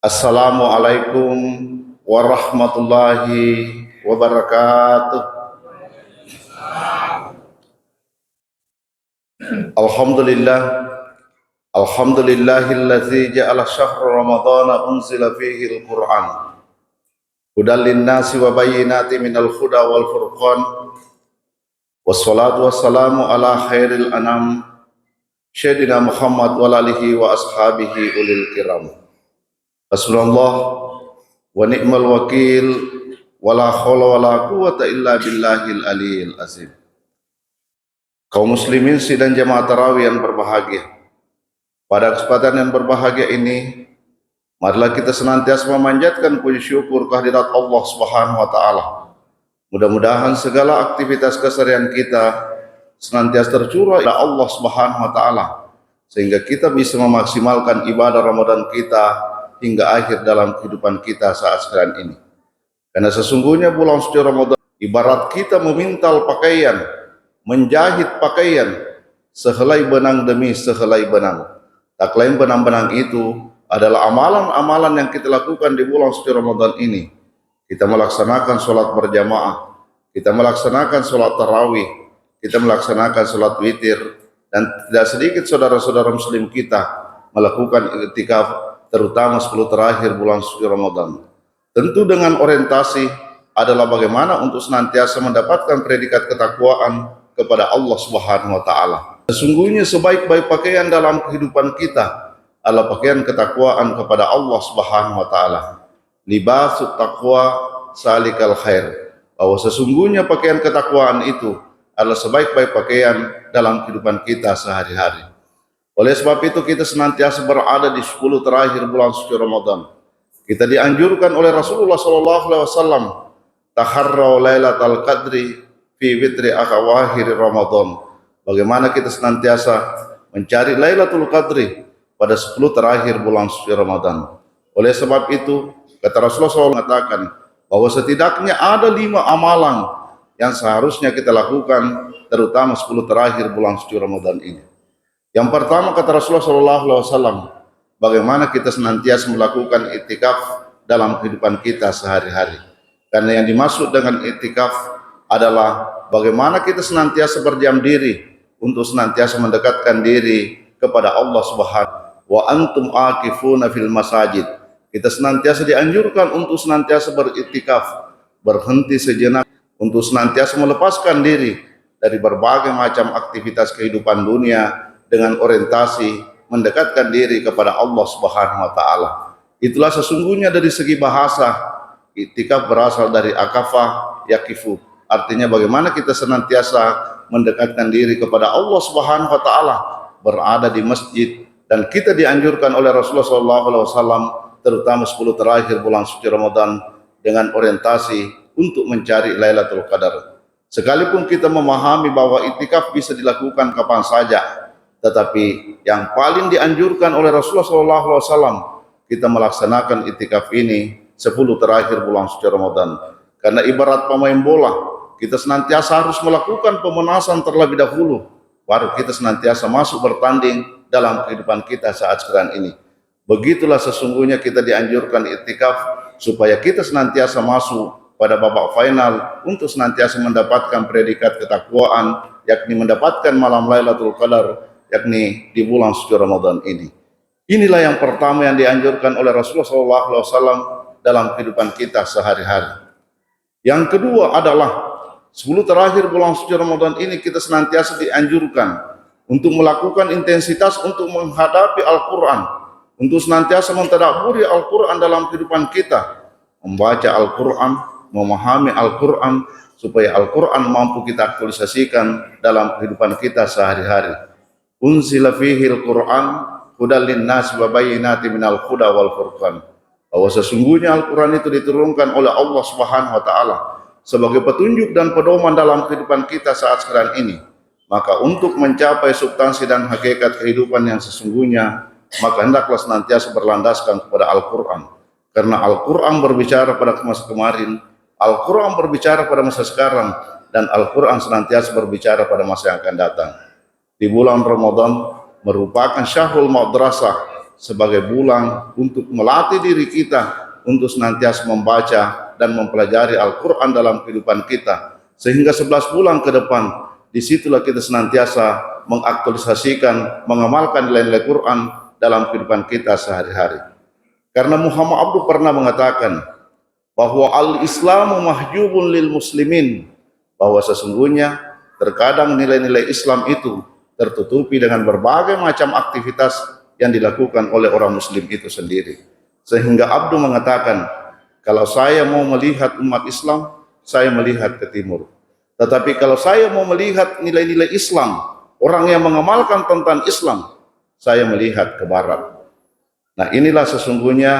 Assalamualaikum warahmatullahi wabarakatuh. Alhamdulillah, alhamdulillahillazi ja'ala syahra ramadhana unzila fihi al-Qur'an hudan linnasi wa bayyinatin minal huda wal furqan. Wassalatu wassalamu ala khairil anam Sayyidina Muhammad wa alihi wa ashabihi ulil kiram. Hasbunallah wa ni'mal wakil, wala haula wala quwata illa billahil aliyil azim. Kaum muslimin sidang jamaah tarawih yang berbahagia, pada kesempatan yang berbahagia ini, marilah kita senantiasa memanjatkan puji syukur kehadirat Allah Subhanahu wa taala. Mudah-mudahan segala aktivitas keseharian kita senantiasa tercurah ila Allah Subhanahu wa taala, sehingga kita bisa memaksimalkan ibadah Ramadan kita hingga akhir dalam kehidupan kita saat sekarang ini. Karena sesungguhnya bulan suci Ramadan ibarat kita memintal pakaian, menjahit pakaian sehelai benang demi sehelai benang. Tak lain benang-benang itu adalah amalan-amalan yang kita lakukan di bulan suci Ramadan ini. Kita melaksanakan sholat berjamaah, kita melaksanakan sholat tarawih, kita melaksanakan sholat witir, dan tidak sedikit saudara-saudara muslim kita melakukan iktikaf, terutama 10 terakhir bulan suci Ramadan. Tentu dengan orientasi adalah bagaimana untuk senantiasa mendapatkan predikat ketakwaan kepada Allah Subhanahu wa taala. Sesungguhnya sebaik-baik pakaian dalam kehidupan kita adalah pakaian ketakwaan kepada Allah Subhanahu wa taala. Libasut taqwa salikal khair. Bahwa sesungguhnya pakaian ketakwaan itu adalah sebaik-baik pakaian dalam kehidupan kita sehari-hari. Oleh sebab itu kita senantiasa berada di 10 terakhir bulan suci Ramadan. Kita dianjurkan oleh Rasulullah SAW, taharraw lailatal qadri fi witri akhawahir Ramadan. Bagaimana kita senantiasa mencari Lailatul Qadri pada 10 terakhir bulan suci Ramadan. Oleh sebab itu, kata Rasulullah SAW mengatakan bahwa setidaknya ada 5 amalan yang seharusnya kita lakukan, terutama 10 terakhir bulan suci Ramadan ini. Yang pertama, kata Rasulullah SAW, bagaimana kita senantiasa melakukan iktikaf dalam kehidupan kita sehari-hari. Karena yang dimaksud dengan iktikaf adalah bagaimana kita senantiasa berdiam diri untuk senantiasa mendekatkan diri kepada Allah Subhanahu wa antum aqifuna fil masajid. Kita senantiasa dianjurkan untuk senantiasa beriktikaf, berhenti sejenak untuk senantiasa melepaskan diri dari berbagai macam aktivitas kehidupan dunia dengan orientasi mendekatkan diri kepada Allah Subhanahu wa taala. Itulah sesungguhnya dari segi bahasa iktikaf berasal dari akafah yakifu. Artinya bagaimana kita senantiasa mendekatkan diri kepada Allah Subhanahu wa taala, berada di masjid, dan kita dianjurkan oleh Rasulullah SAW terutama 10 terakhir bulan suci Ramadan dengan orientasi untuk mencari Lailatul Qadar. Sekalipun kita memahami bahwa iktikaf bisa dilakukan kapan saja, tetapi yang paling dianjurkan oleh Rasulullah SAW kita melaksanakan iktikaf ini 10 terakhir bulan suci Ramadan. Karena ibarat pemain bola, kita senantiasa harus melakukan pemanasan terlebih dahulu, baru kita senantiasa masuk bertanding dalam kehidupan kita saat sekarang ini. Begitulah sesungguhnya kita dianjurkan iktikaf supaya kita senantiasa masuk pada babak final untuk senantiasa mendapatkan predikat ketakwaan, yakni mendapatkan malam Lailatul Qadar, yakni di bulan suci Ramadan ini. Inilah yang pertama yang dianjurkan oleh Rasulullah SAW dalam kehidupan kita sehari-hari. Yang kedua adalah 10 terakhir bulan suci Ramadan ini kita senantiasa dianjurkan untuk melakukan intensitas untuk menghadapi Al-Quran, untuk senantiasa mentadabburi Al-Quran dalam kehidupan kita, membaca Al-Quran, memahami Al-Quran, supaya Al-Quran mampu kita aktualisasikan dalam kehidupan kita sehari-hari. Unzila fihi Al-Quran hudan linnasi wa bayyinatin minal huda wal furqan. Bahwa sesungguhnya Al-Quran itu diturunkan oleh Allah Subhanahu wa taala sebagai petunjuk dan pedoman dalam kehidupan kita saat sekarang ini. Maka untuk mencapai substansi dan hakikat kehidupan yang sesungguhnya, maka hendaklah senantiasa berlandaskan kepada Al-Quran. Karena Al-Quran berbicara pada masa kemarin, Al-Quran berbicara pada masa sekarang, dan Al-Quran senantiasa berbicara pada masa yang akan datang. Di bulan Ramadan merupakan syahrul madrasah, sebagai bulan untuk melatih diri kita untuk senantiasa membaca dan mempelajari Al-Quran dalam kehidupan kita, sehingga 11 bulan ke depan disitulah kita senantiasa mengaktualisasikan, mengamalkan nilai-nilai Quran dalam kehidupan kita sehari-hari. Karena Muhammad Abduh pernah mengatakan bahwa al-Islamu mahjubun lil muslimin, bahwa sesungguhnya terkadang nilai-nilai Islam itu tertutupi dengan berbagai macam aktivitas yang dilakukan oleh orang muslim itu sendiri. Sehingga Abduh mengatakan, kalau saya mau melihat umat Islam, saya melihat ke timur. Tetapi kalau saya mau melihat nilai-nilai Islam, orang yang mengamalkan tentang Islam, saya melihat ke barat. Nah, inilah sesungguhnya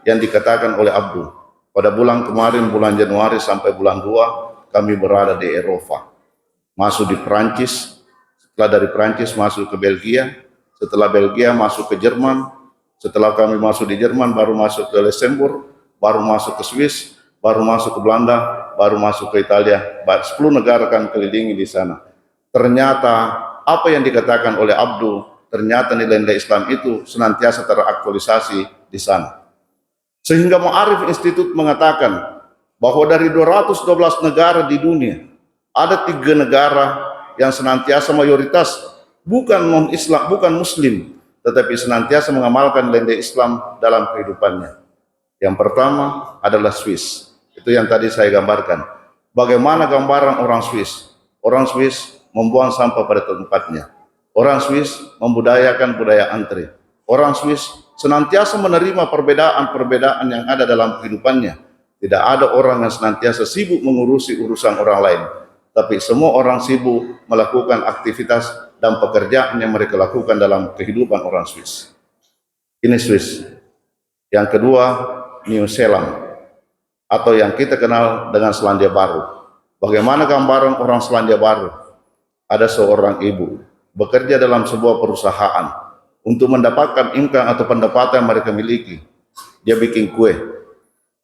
yang dikatakan oleh Abduh. Pada bulan kemarin, bulan Januari sampai bulan 2, kami berada di Eropa. Masuk di Perancis, setelah dari Perancis masuk ke Belgia, setelah Belgia masuk ke Jerman, setelah kami masuk di Jerman baru masuk ke Luxembourg, baru masuk ke Swiss, baru masuk ke Belanda, baru masuk ke Italia. 10 negara kan kelilingi di sana. Ternyata apa yang dikatakan oleh Abduh, ternyata nilai-nilai Islam itu senantiasa teraktualisasi di sana. Sehingga Ma'arif Institute mengatakan bahwa dari 212 negara di dunia, ada 3 negara yang senantiasa mayoritas bukan non-Islam, bukan Muslim, tetapi senantiasa mengamalkan nilai Islam dalam kehidupannya. Yang pertama adalah Swiss. Itu yang tadi saya gambarkan. Bagaimana gambaran orang Swiss? Orang Swiss membuang sampah pada tempatnya. Orang Swiss membudayakan budaya antri. Orang Swiss senantiasa menerima perbedaan-perbedaan yang ada dalam kehidupannya. Tidak ada orang yang senantiasa sibuk mengurusi urusan orang lain, tapi semua orang sibuk melakukan aktivitas dan pekerjaan yang mereka lakukan dalam kehidupan orang Swiss. Ini Swiss. Yang kedua, New Zealand, atau yang kita kenal dengan Selandia Baru. Bagaimana gambaran orang Selandia Baru? Ada seorang ibu bekerja dalam sebuah perusahaan. Untuk mendapatkan income atau pendapatan yang mereka miliki, dia bikin kue.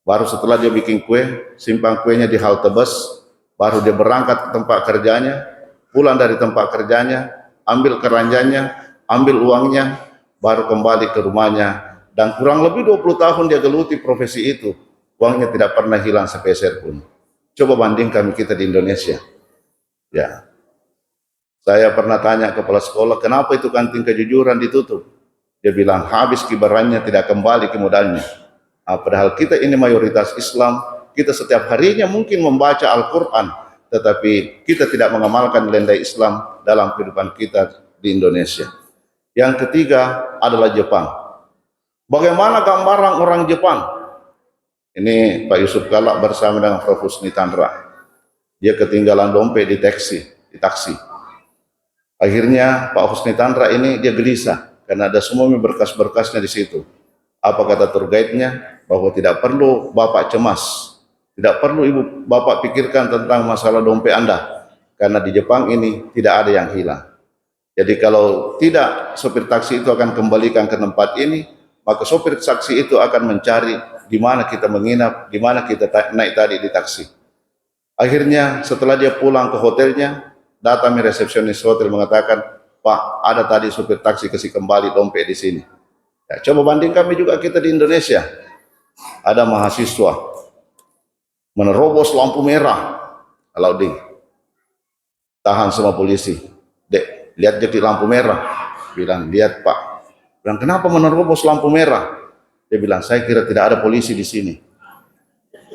Baru setelah dia bikin kue, simpan kuenya di halte bus, baru dia berangkat ke tempat kerjanya, pulang dari tempat kerjanya, ambil keranjanya, ambil uangnya, baru kembali ke rumahnya. Dan kurang lebih 20 tahun dia geluti profesi itu, uangnya tidak pernah hilang sepeser pun. Coba bandingkan kita di Indonesia. Ya. Saya pernah tanya kepala sekolah, kenapa itu kantin kejujuran ditutup? Dia bilang, habis kibarannya tidak kembali ke modalnya. Nah, padahal kita ini mayoritas Islam, kita setiap harinya mungkin membaca Al-Quran, tetapi kita tidak mengamalkan nilai Islam dalam kehidupan kita di Indonesia. Yang ketiga adalah Jepang. Bagaimana gambaran orang Jepang? Ini Pak Yusuf Kala bersama dengan Prof. Husni Tandra. Dia ketinggalan dompet di taksi. Akhirnya Pak Husni Tandra ini dia gelisah karena ada semua berkas-berkasnya di situ. Apa kata tour guide-nya? Bahwa tidak perlu Bapak cemas, tidak perlu Ibu Bapak pikirkan tentang masalah dompet Anda, karena di Jepang ini tidak ada yang hilang. Jadi kalau tidak, sopir taksi itu akan kembalikan ke tempat ini, maka sopir taksi itu akan mencari di mana kita menginap, di mana kita naik tadi di taksi. Akhirnya setelah dia pulang ke hotelnya, datang resepsionis hotel mengatakan, Pak, ada tadi supir taksi kasih kembali dompet di sini. Ya, coba banding kami juga kita di Indonesia. Ada mahasiswa menerobos lampu merah, Alaudin, tahan sama polisi. Dek, lihat jadi lampu merah. Bilang, lihat Pak. Bilang, kenapa menerobos lampu merah? Dia bilang, saya kira tidak ada polisi di sini.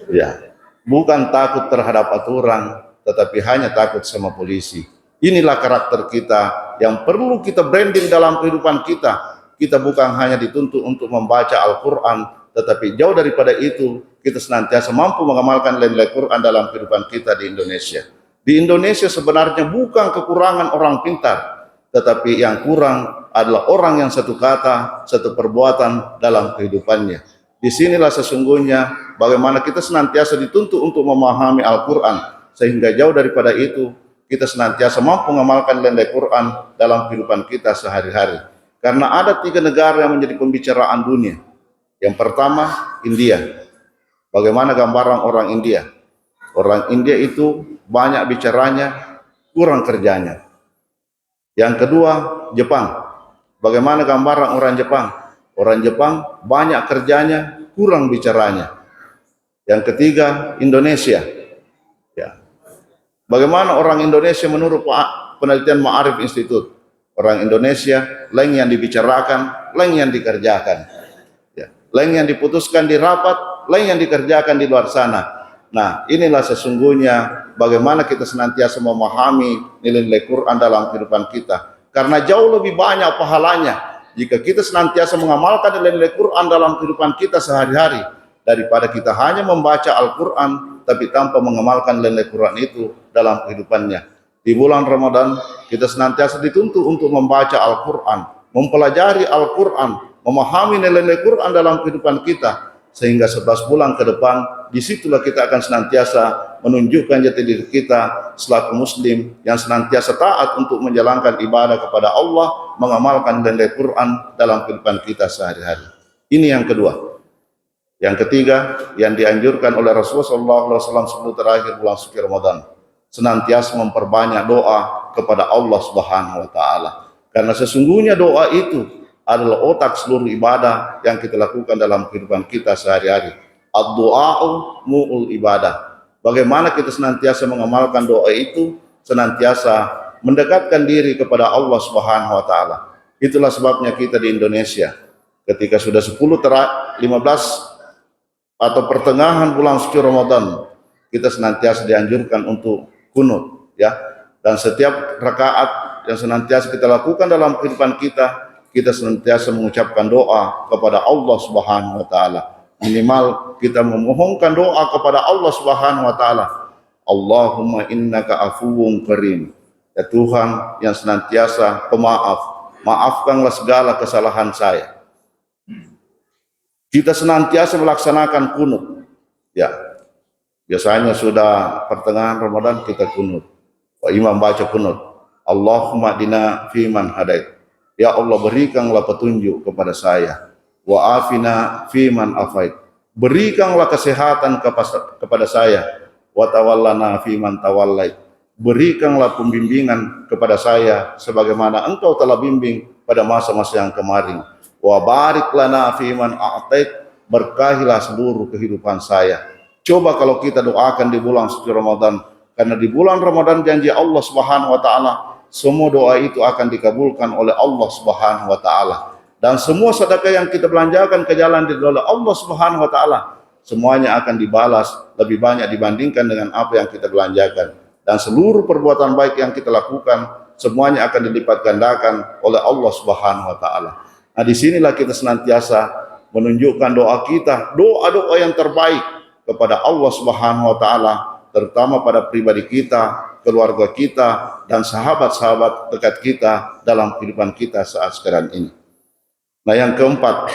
Ya, bukan takut terhadap aturan, tetapi hanya takut sama polisi. Inilah karakter kita yang perlu kita branding dalam kehidupan kita. Kita bukan hanya dituntut untuk membaca Al-Quran, tetapi jauh daripada itu, kita senantiasa mampu mengamalkan nilai Quran dalam kehidupan kita di Indonesia. Di Indonesia sebenarnya bukan kekurangan orang pintar, tetapi yang kurang adalah orang yang satu kata, satu perbuatan dalam kehidupannya. Disinilah sesungguhnya bagaimana kita senantiasa dituntut untuk memahami Al-Quran, sehingga jauh daripada itu kita senantiasa mampu mengamalkan nilai Quran dalam kehidupan kita sehari-hari. Karena ada 3 negara yang menjadi pembicaraan dunia. Yang pertama, India. Bagaimana gambaran orang India? Orang India itu banyak bicaranya, kurang kerjanya. Yang kedua, Jepang. Bagaimana gambaran orang Jepang? Orang Jepang banyak kerjanya, kurang bicaranya. Yang ketiga, Indonesia. Ya. Bagaimana orang Indonesia menurut penelitian Ma'arif Institute? Orang Indonesia, lain yang dibicarakan, lain yang dikerjakan. Ya. Lain yang diputuskan di rapat, lain yang dikerjakan di luar sana. Nah, inilah sesungguhnya bagaimana kita senantiasa memahami nilai-nilai Quran dalam kehidupan kita. Karena jauh lebih banyak pahalanya jika kita senantiasa mengamalkan nilai-nilai Quran dalam kehidupan kita sehari-hari, daripada kita hanya membaca Al-Quran tapi tanpa mengamalkan nilai Quran itu dalam kehidupannya. Di bulan Ramadan kita senantiasa dituntut untuk membaca Al-Quran, mempelajari Al-Quran, memahami nilai-nilai Quran dalam kehidupan kita, sehingga 11 bulan ke depan disitulah kita akan senantiasa menunjukkan jati diri kita selaku muslim yang senantiasa taat untuk menjalankan ibadah kepada Allah, mengamalkan nilai Quran dalam kehidupan kita sehari-hari. Ini yang kedua. Yang ketiga, yang dianjurkan oleh Rasulullah SAW sebelum terakhir bulan suci Ramadan, senantiasa memperbanyak doa kepada Allah Subhanahu wa taala. Karena sesungguhnya doa itu adalah otak seluruh ibadah yang kita lakukan dalam kehidupan kita sehari-hari. Ad-du'a'u mu'ul ibadah. Bagaimana kita senantiasa mengamalkan doa itu, senantiasa mendekatkan diri kepada Allah Subhanahu wa taala. Itulah sebabnya kita di Indonesia ketika sudah 15 atau pertengahan bulan suci Ramadan, kita senantiasa dianjurkan untuk kunut, ya. Dan setiap rakaat yang senantiasa kita lakukan dalam kehidupan kita, kita senantiasa mengucapkan doa kepada Allah Subhanahu wa taala. Minimal kita memohonkan doa kepada Allah Subhanahu wa taala. Allahumma innaka afuwun karim. Ya Tuhan yang senantiasa pemaaf, maafkanlah segala kesalahan saya. Kita senantiasa melaksanakan kunut. Ya, biasanya sudah pertengahan Ramadan kita kunut. Pak Imam baca kunut. Allahumma dina fiman hadait. Ya Allah, berikanlah petunjuk kepada saya. Wa afina fiman afait. Berikanlah kesehatan kepada saya. Wa tawallana fiman tawallait. Berikanlah pembimbingan kepada saya sebagaimana Engkau telah bimbing pada masa-masa yang kemarin. Wa barik lana fiman a'tait, berkahilah seluruh kehidupan saya. Coba kalau kita doakan di bulan suci Ramadan, karena di bulan Ramadan janji Allah Subhanahu wa taala semua doa itu akan dikabulkan oleh Allah Subhanahu wa taala, dan semua sedekah yang kita belanjakan ke jalan di oleh Allah Subhanahu wa taala semuanya akan dibalas lebih banyak dibandingkan dengan apa yang kita belanjakan, dan seluruh perbuatan baik yang kita lakukan semuanya akan dilipat gandakan oleh Allah Subhanahu wa taala. Nah, disinilah kita senantiasa menunjukkan doa kita, doa-doa yang terbaik kepada Allah Subhanahu wa taala, terutama pada pribadi kita, keluarga kita, dan sahabat-sahabat dekat kita dalam kehidupan kita saat sekarang ini. Nah, yang keempat,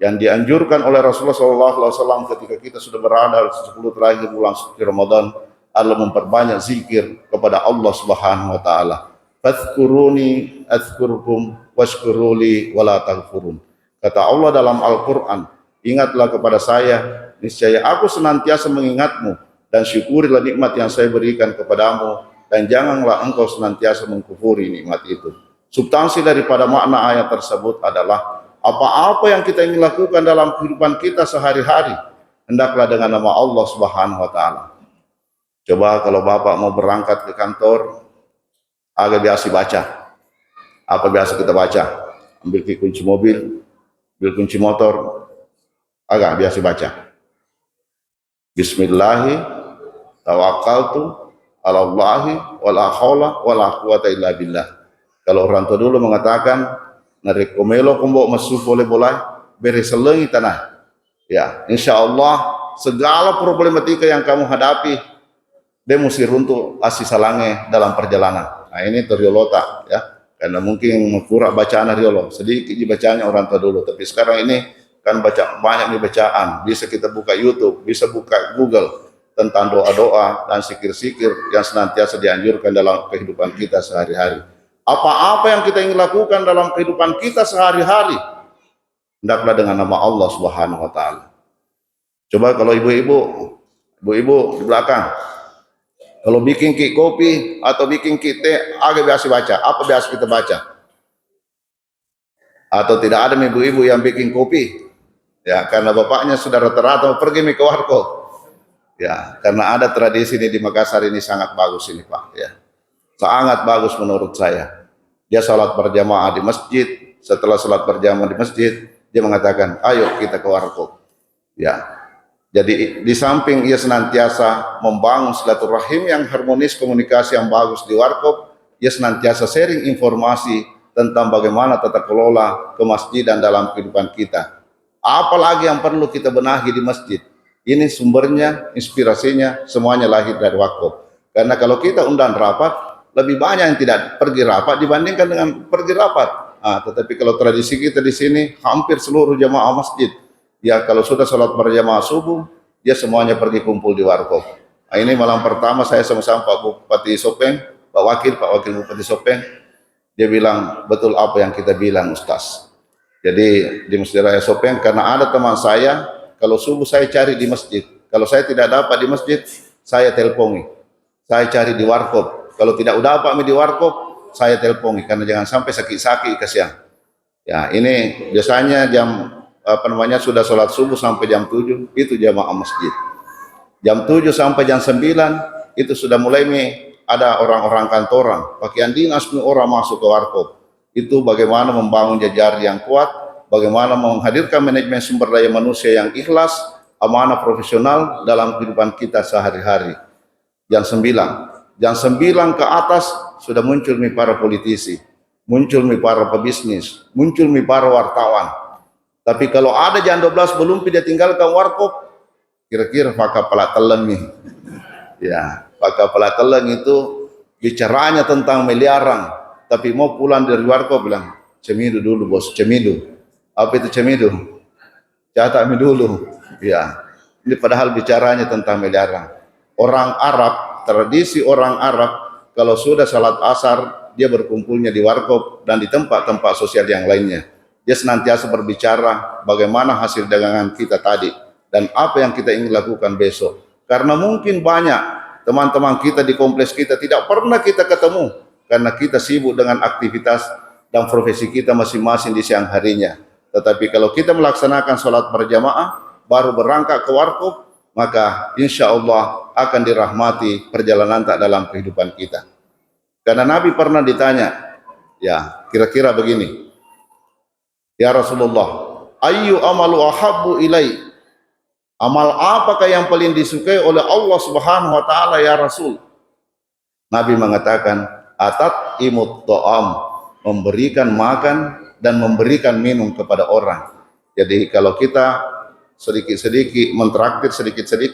yang dianjurkan oleh Rasulullah SAW ketika kita sudah berada di 10 terakhir bulan suci Ramadan adalah memperbanyak zikir kepada Allah Subhanahu wa taala. Fadhkuruni adzkurkum washkuruli wala taghfurun. Kata Allah dalam Al-Quran, ingatlah kepada saya, niscaya aku senantiasa mengingatmu, dan syukurilah nikmat yang saya berikan kepadamu, dan janganlah engkau senantiasa mengkufuri nikmat itu. Substansi daripada makna ayat tersebut adalah apa-apa yang kita ingin lakukan dalam kehidupan kita sehari-hari, hendaklah dengan nama Allah Subhanahu wa taala. Coba kalau Bapak mau berangkat ke kantor, agak biasa baca. Apa biasa kita baca? Ambil kunci mobil, ambil kunci motor, agak biasa baca. Bismillahi tawakkaltu ala Allahi wala haula wala quwata illa billah. Kalau orang tua dulu mengatakan, narekomelo kumbo masuk boleh beri selengi tanah. Ya, insya Allah segala problematika yang kamu hadapi, dia mesti runtuh asih salange dalam perjalanan. Nah, ini teriolota, ya. Karena mungkin kurang bacaan riolo, sedikit dibacanya orang tua dulu, tapi sekarang ini kan baca banyak nih bacaan, bisa kita buka YouTube, bisa buka Google tentang doa-doa dan zikir-zikir yang senantiasa dianjurkan dalam kehidupan kita sehari-hari. Apa-apa yang kita ingin lakukan dalam kehidupan kita sehari-hari, hendaklah dengan nama Allah Subhanahu wa taala. Coba kalau ibu-ibu di belakang, kalau bikin kopi atau bikin teh, agak biasa baca. Apa biasa kita baca? Atau tidak ada ibu-ibu yang bikin kopi, ya karena bapaknya sudah rata-rata pergi ke warkop, ya karena ada tradisi ini di Makassar ini sangat bagus ini Pak, ya sangat bagus menurut saya. Dia sholat berjamaah di masjid, setelah sholat berjamaah di masjid dia mengatakan ayo kita ke warkop, ya. Jadi di samping ia senantiasa membangun silaturahim yang harmonis, komunikasi yang bagus di warkop, ia senantiasa sharing informasi tentang bagaimana tata kelola kemasjidan dalam kehidupan kita. Apalagi yang perlu kita benahi di masjid. Ini sumbernya, inspirasinya, semuanya lahir dari wakaf. Karena kalau kita undang rapat, lebih banyak yang tidak pergi rapat dibandingkan dengan pergi rapat. Tetapi kalau tradisi kita di sini, hampir seluruh jamaah masjid, ya kalau sudah sholat berjamaah subuh, dia semuanya pergi kumpul di warkop. Ini malam pertama saya sama-sama Pak Bupati Sopeng, Pak Wakil Bupati Sopeng, dia bilang betul apa yang kita bilang Ustaz. Jadi di Masjid Raya Sopeng, karena ada teman saya, kalau subuh saya cari di masjid, kalau saya tidak dapat di masjid, saya telponi, saya cari di warkop. Kalau tidak dapat di warkop, saya telponi, karena jangan sampai sakit-sakit kasihan. Ya ini biasanya jam sudah sholat subuh sampai jam 7 itu jamaah masjid. Jam 7 sampai jam 9 itu sudah mulai ada orang-orang kantoran, pakaian dinas orang masuk ke warkop. Itu bagaimana membangun jejaring yang kuat, bagaimana menghadirkan manajemen sumber daya manusia yang ikhlas, amanah, profesional dalam kehidupan kita sehari-hari. Jam 9 ke atas sudah muncul para politisi, muncul para pebisnis, muncul para wartawan. Tapi kalau ada jam 12 belum dia tinggalkan warkop, kira-kira Pak Kepala Teleng nih. Ya, Pak Kepala Teleng itu bicaranya tentang miliaran, tapi mau pulang dari warkop bilang, cemidu dulu bos, cemidu. Apa itu cemidu? Catat dulu. Ya, ini padahal bicaranya tentang miliaran. Orang Arab, tradisi orang Arab, kalau sudah salat asar, dia berkumpulnya di warkop dan di tempat-tempat sosial yang lainnya. Dia senantiasa berbicara bagaimana hasil dagangan kita tadi dan apa yang kita ingin lakukan besok. Karena mungkin banyak teman-teman kita di kompleks kita tidak pernah kita ketemu karena kita sibuk dengan aktivitas dan profesi kita masing-masing di siang harinya. Tetapi kalau kita melaksanakan sholat berjamaah baru berangkat ke warkop, maka insya Allah akan dirahmati perjalanan tak dalam kehidupan kita. Karena Nabi pernah ditanya, ya kira-kira begini, ya Rasulullah, ayyu amalu ahabbu ilai, amal apakah yang paling disukai oleh Allah Subhanahu wa taala ya Rasul? Nabi mengatakan, atat imut ta'am, memberikan makan dan memberikan minum kepada orang. Jadi kalau kita sedikit-sedikit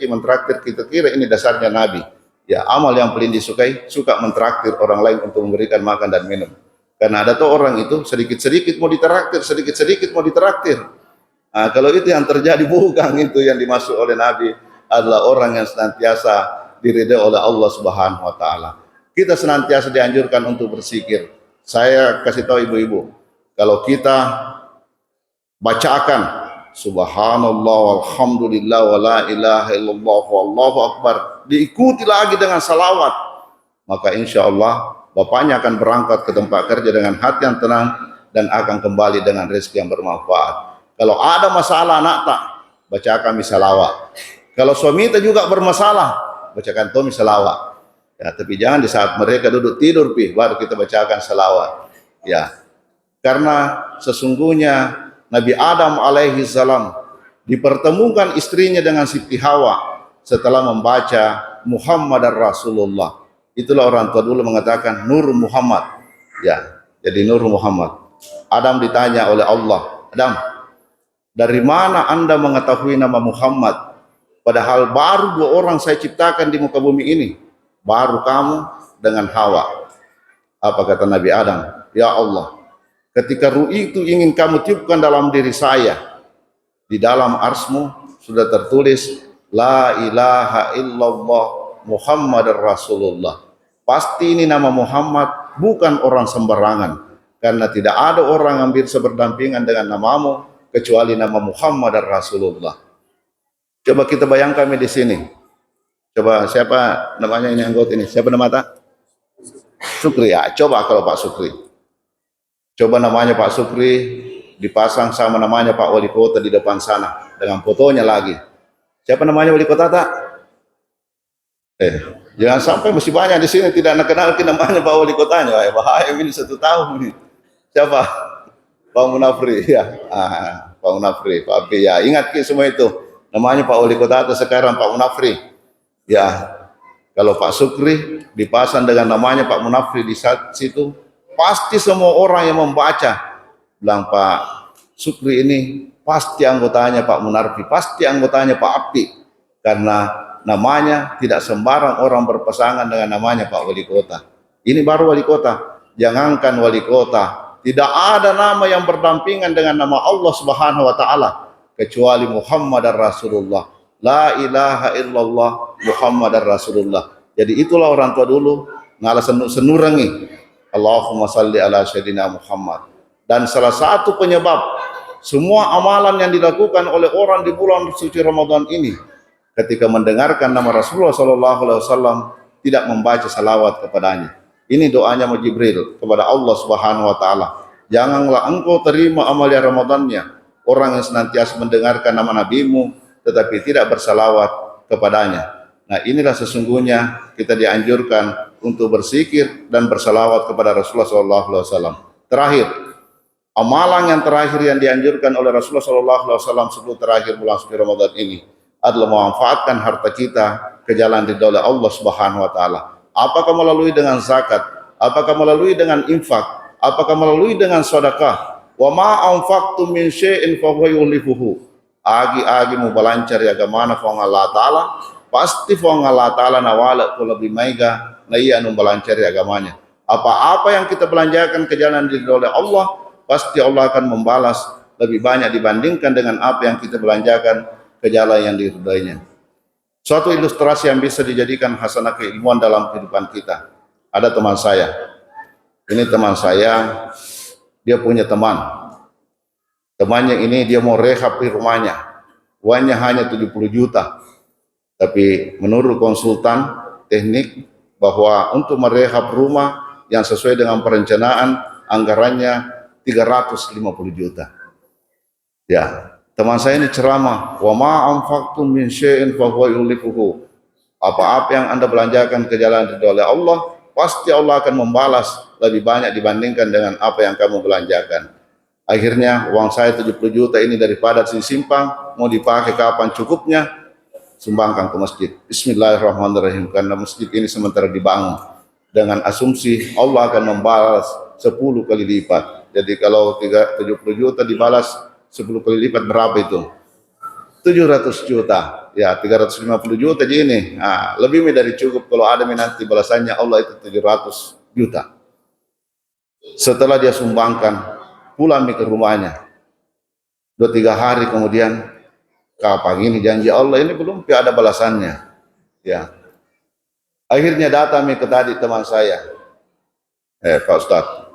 mentraktir, kita kira ini dasarnya Nabi. Ya, amal yang paling disukai, suka mentraktir orang lain untuk memberikan makan dan minum. Karena ada tuh orang itu sedikit-sedikit mau ditraktir, sedikit-sedikit mau ditraktir. Kalau itu yang terjadi, bukan itu yang dimaksud oleh Nabi, adalah orang yang senantiasa diridai oleh Allah Subhanahu wa taala. Kita senantiasa dianjurkan untuk berzikir. Saya kasih tahu ibu-ibu, kalau kita bacakan subhanallah walhamdulillah wa la ilaha illallah wallahu akbar, diikuti lagi dengan salawat, maka insya Allah bapaknya akan berangkat ke tempat kerja dengan hati yang tenang dan akan kembali dengan rezeki yang bermanfaat. Kalau ada masalah anak tak, bacakan misalawat. Kalau suami kita juga bermasalah, bacakan tomi salawat. Ya, tapi jangan di saat mereka duduk tidur baru kita bacakan salawat. Ya, karena sesungguhnya Nabi Adam alaihi salam dipertemukan istrinya dengan Siti Hawa setelah membaca Muhammadar Rasulullah. Itulah orang tua dulu mengatakan Nur Muhammad. Ya, jadi Nur Muhammad. Adam ditanya oleh Allah, Adam, dari mana Anda mengetahui nama Muhammad? Padahal baru 2 orang saya ciptakan di muka bumi ini. Baru kamu dengan Hawa. Apa kata Nabi Adam? Ya Allah, ketika ruh itu ingin kamu tiupkan dalam diri saya, di dalam arsmu sudah tertulis La ilaha illallah Muhammadar Rasulullah. Pasti ini nama Muhammad bukan orang sembarangan. Karena tidak ada orang yang bisa berdampingan dengan namamu kecuali nama Muhammad dan Rasulullah. Coba kita bayangkan di sini. Coba siapa namanya ini anggota ini? Siapa nama tak? Sukri ya. Coba kalau Pak Sukri. Coba namanya Pak Sukri dipasang sama namanya Pak Wali Kota di depan sana dengan fotonya lagi. Siapa namanya wali kota tak? Jangan sampai masih banyak di sini tidak kenal namanya Pak Wali Kotanya. Bahaya ini 1 tahun ini. Siapa? Pak Munafri ya. Pak Munafri, Pak Abi ya. Ingat semua itu. Namanya Pak Wali Kota sekarang Pak Munafri. Ya. Kalau Pak Sukri dipasang dengan namanya Pak Munafri di situ, pasti semua orang yang membaca bilang Pak Sukri ini pasti anggotanya Pak Munarfi, pasti anggotanya Pak Api, karena namanya tidak sembarang orang berpasangan dengan namanya Pak Wali Kota. Ini baru wali kota, jangankan wali kota, tidak ada nama yang berdampingan dengan nama Allah Subhanahu wa taala kecuali Muhammadar Rasulullah. La ilaha illallah Muhammadar Rasulullah. Jadi itulah orang tua dulu ngalah senurangi Allahumma salli ala sayyidina Muhammad. Dan salah satu penyebab semua amalan yang dilakukan oleh orang di bulan suci Ramadan ini, ketika mendengarkan nama Rasulullah SAW tidak membaca salawat kepadanya. Ini doanya Jibril kepada Allah Subhanahu wa taala. Janganlah engkau terima amalia Ramadannya orang yang senantiasa mendengarkan nama nabimu tetapi tidak bersalawat kepadanya. Nah, inilah sesungguhnya kita dianjurkan untuk berzikir dan bersalawat kepada Rasulullah SAW. Terakhir, amalan yang terakhir yang dianjurkan oleh Rasulullah SAW sebelum terakhir bulan suci Ramadan ini adalah memanfaatkan harta kita ke jalan ridha Allah Subhanahu wa taala. Apakah melalui dengan zakat, apakah melalui dengan infak, apakah melalui dengan sedekah. Wa ma anfaqtum min syai'in fa huwa yulifuhu. Agi mau balancar ya gamana fa Allah taala, pasti fa Allah taala nawala lebih maiga na iya anu balancar ya agamanya. Apa-apa yang kita belanjakan ke jalan ridha Allah, pasti Allah akan membalas lebih banyak dibandingkan dengan apa yang kita belanjakan ke jalan yang diridainya. Suatu ilustrasi yang bisa dijadikan hasanah keilmuan dalam kehidupan kita. Ada teman saya. Ini teman saya, dia punya teman. Temannya ini dia mau rehab di rumahnya. Uangnya hanya 70 juta. Tapi menurut konsultan teknik bahwa untuk merehab rumah yang sesuai dengan perencanaan anggarannya 350 juta. Ya. Teman saya ini ceramah, wa ma anfaqtum min syai'in fa huwa yulifuhu. Apa-apa yang Anda belanjakan ke jalan ridha oleh Allah, pasti Allah akan membalas lebih banyak dibandingkan dengan apa yang kamu belanjakan. Akhirnya uang saya 70 juta ini daripada disimpan, mau dipakai kapan cukupnya, sumbangkan ke masjid. Bismillahirrahmanirrahim. Karena masjid ini sementara dibangun dengan asumsi Allah akan membalas 10 kali lipat. Jadi kalau 70 juta dibalas 10 kali lipat berapa itu? 700 juta. Ya, 350 juta aja ini. Nah, lebih dari cukup kalau ada nanti balasannya Allah itu 700 juta. Setelah dia sumbangkan, pulang ke rumahnya. 2-3 hari kemudian, kapan ini janji Allah ini belum ada balasannya. Ya. Akhirnya datang ke tadi teman saya. Pak Ustadz,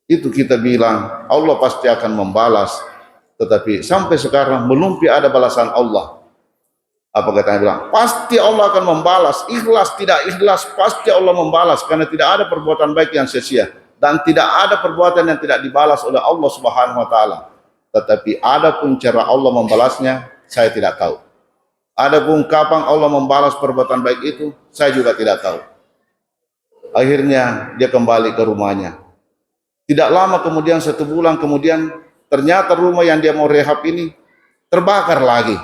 itu kita bilang Allah pasti akan membalas. Tetapi sampai sekarang belum ada balasan Allah. Apa katanya bilang? Pasti Allah akan membalas. Ikhlas tidak ikhlas, pasti Allah membalas. Karena tidak ada perbuatan baik yang sia-sia. Dan tidak ada perbuatan yang tidak dibalas oleh Allah Subhanahu wa taala. Tetapi ada pun cara Allah membalasnya, saya tidak tahu. Ada pun kapan Allah membalas perbuatan baik itu, saya juga tidak tahu. Akhirnya dia kembali ke rumahnya. Tidak lama kemudian, 1 bulan kemudian, ternyata rumah yang dia mau rehab ini terbakar lagi.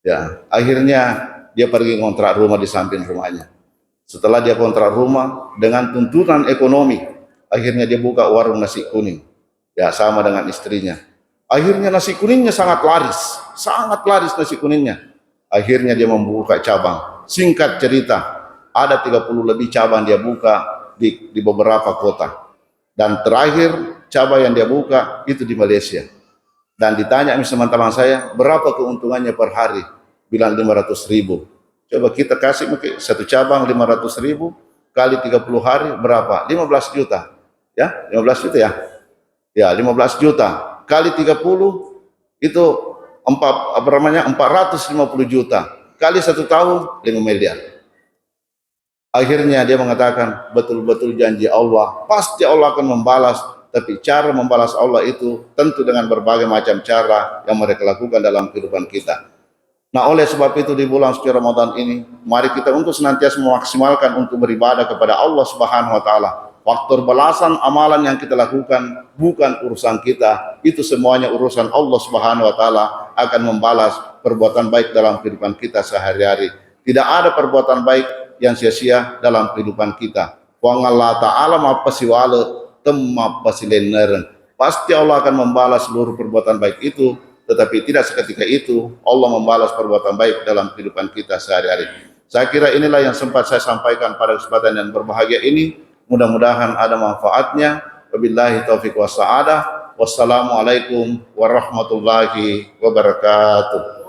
Ya, akhirnya dia pergi ngontrak rumah di samping rumahnya. Setelah dia kontrak rumah dengan tuntutan ekonomi, akhirnya dia buka warung nasi kuning. Ya, sama dengan istrinya. Akhirnya nasi kuningnya sangat laris nasi kuningnya. Akhirnya dia membuka cabang. Singkat cerita, ada 30 lebih cabang dia buka di beberapa kota. Dan terakhir cabang yang dia buka itu di Malaysia. Dan ditanya sama teman saya, berapa keuntungannya per hari? Bilang 500.000. Coba kita kasih satu cabang 500.000 kali 30 hari berapa? 15 juta. Ya, 15 juta ya. Ya, 15 juta kali 30 itu 450 juta. Kali 1 tahun 5 miliar. Akhirnya dia mengatakan, betul-betul janji Allah, pasti Allah akan membalas tapi cara membalas Allah itu tentu dengan berbagai macam cara yang mereka lakukan dalam kehidupan kita. Nah, oleh sebab itu di bulan suci Ramadan ini, mari kita untuk senantiasa memaksimalkan untuk beribadah kepada Allah Subhanahu wa taala. Faktor balasan amalan yang kita lakukan bukan urusan kita, itu semuanya urusan Allah Subhanahu wa taala akan membalas perbuatan baik dalam kehidupan kita sehari-hari. Tidak ada perbuatan baik yang sia-sia dalam kehidupan kita. Wa Allah taala mapasiwale temapasileneren. Pasti Allah akan membalas seluruh perbuatan baik itu, tetapi tidak seketika itu Allah membalas perbuatan baik dalam kehidupan kita sehari-hari. Saya kira inilah yang sempat saya sampaikan pada kesempatan yang berbahagia ini. Mudah-mudahan ada manfaatnya. Wabillahi taufiq wassa'adah. Wassalamualaikum warahmatullahi wabarakatuh.